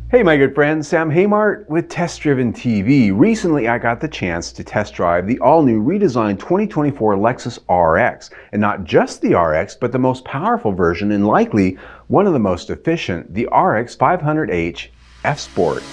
Hey my good friend, Sam Haymart with Test Driven TV. Recently I got the chance to test drive the all-new redesigned 2024 Lexus RX. And not just the RX, but the most powerful version and likely one of the most efficient, the RX 500h F Sport.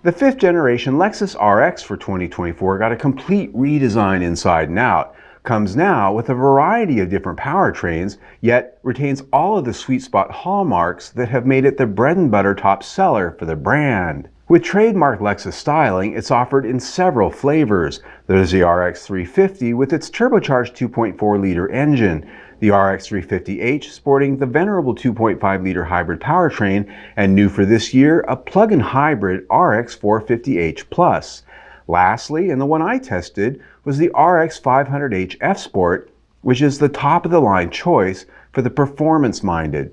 The 5th generation Lexus RX for 2024 got a complete redesign inside and out. Comes now with a variety of different powertrains, yet retains all of the sweet spot hallmarks that have made it the bread and butter top seller for the brand. With trademark Lexus styling, it's offered in several flavors. There's the RX 350 with its turbocharged 2.4-liter engine, the RX 350h sporting the venerable 2.5-liter hybrid powertrain, and new for this year, a plug-in hybrid RX 450h Plus. Lastly, and the one I tested, was the RX 500h F Sport, which is the top-of-the-line choice for the performance-minded.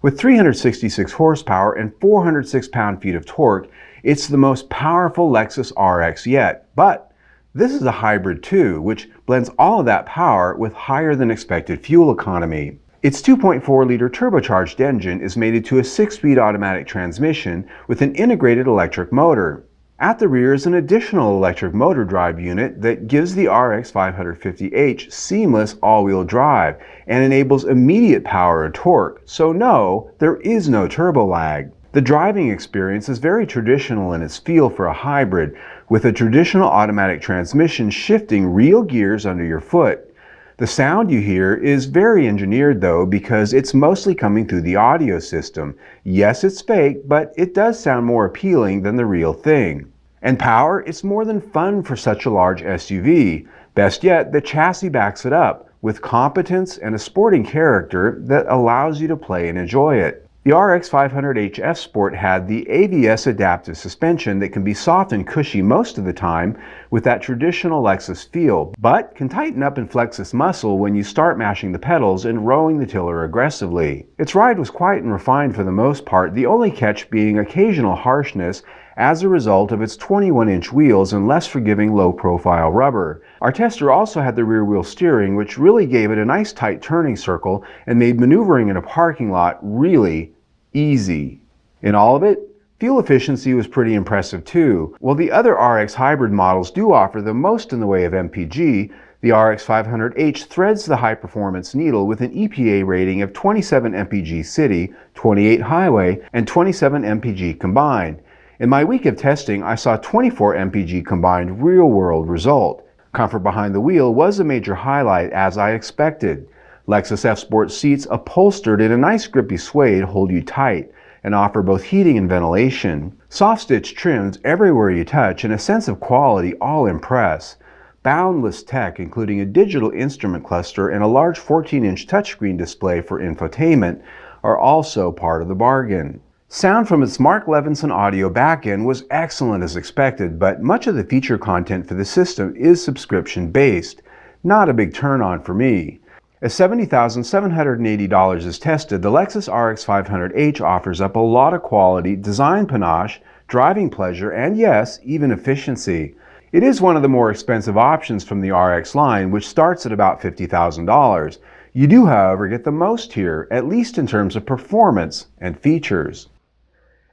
With 366 horsepower and 406 pound-feet of torque, it's the most powerful Lexus RX yet. But this is a hybrid too, which blends all of that power with higher than expected fuel economy. Its 2.4-liter turbocharged engine is mated to a 6-speed automatic transmission with an integrated electric motor. At the rear is an additional electric motor drive unit that gives the RX 550h seamless all-wheel drive and enables immediate power and torque, so no, there is no turbo lag. The driving experience is very traditional in its feel for a hybrid, with a traditional automatic transmission shifting real gears under your foot. The sound you hear is very engineered though, because it's mostly coming through the audio system. Yes, it's fake, but it does sound more appealing than the real thing. And power, it's more than fun for such a large SUV. Best yet, the chassis backs it up, with competence and a sporting character that allows you to play and enjoy it. The RX 500h F Sport had the ABS adaptive suspension that can be soft and cushy most of the time with that traditional Lexus feel, but can tighten up and flex its muscle when you start mashing the pedals and rowing the tiller aggressively. Its ride was quiet and refined for the most part, the only catch being occasional harshness as a result of its 21-inch wheels and less forgiving low-profile rubber. Our tester also had the rear-wheel steering, which really gave it a nice tight turning circle and made maneuvering in a parking lot really easy. In all of it, fuel efficiency was pretty impressive too. While the other RX hybrid models do offer the most in the way of MPG, the RX 500h threads the high-performance needle with an EPA rating of 27 mpg city, 28 highway, and 27 mpg combined. In my week of testing, I saw 24 mpg combined real-world result. Comfort behind the wheel was a major highlight, as I expected. Lexus F Sport seats upholstered in a nice grippy suede hold you tight and offer both heating and ventilation. Soft stitch trims everywhere you touch and a sense of quality all impress. Boundless tech, including a digital instrument cluster and a large 14-inch touchscreen display for infotainment, are also part of the bargain. Sound from its Mark Levinson audio backend was excellent as expected, but much of the feature content for the system is subscription-based. Not a big turn-on for me. As $70,780 is tested, the Lexus RX 500h offers up a lot of quality, design panache, driving pleasure, and yes, even efficiency. It is one of the more expensive options from the RX line, which starts at about $50,000. You do, however, get the most here, at least in terms of performance and features.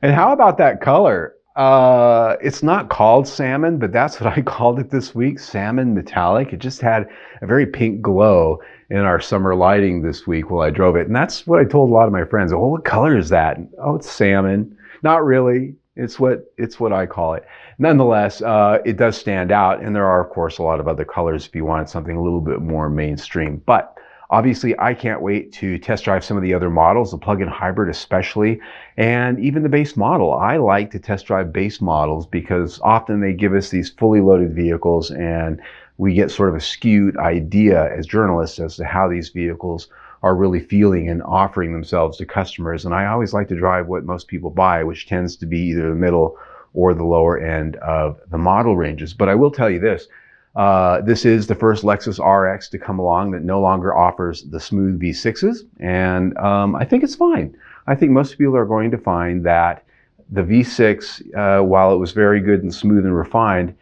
And how about that color? It's not called salmon, but that's what I called it this week, salmon metallic. It just had a very pink glow in our summer lighting this week while I drove it. And that's what I told a lot of my friends. Oh, what color is that? Oh, it's salmon. Not really. It's what I call it. Nonetheless, it does stand out. And there are, of course, a lot of other colors if you wanted something a little bit more mainstream. But obviously, I can't wait to test drive some of the other models, the plug-in hybrid especially, and even the base model. I like to test drive base models because often they give us these fully loaded vehicles and we get sort of a skewed idea as journalists as to how these vehicles are really feeling and offering themselves to customers. And I always like to drive what most people buy, which tends to be either the middle or the lower end of the model ranges. But I will tell you this. This is the first Lexus RX to come along that no longer offers the smooth V6s, and I think it's fine. I think most people are going to find that the V6, while it was very good and smooth and refined,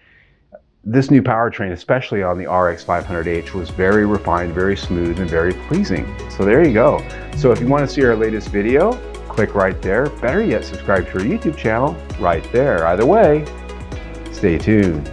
this new powertrain, especially on the RX 500h, was very refined, very smooth, and very pleasing. So there you go. So if you want to see our latest video, click right there. Better yet, subscribe to our YouTube channel right there. Either way, stay tuned.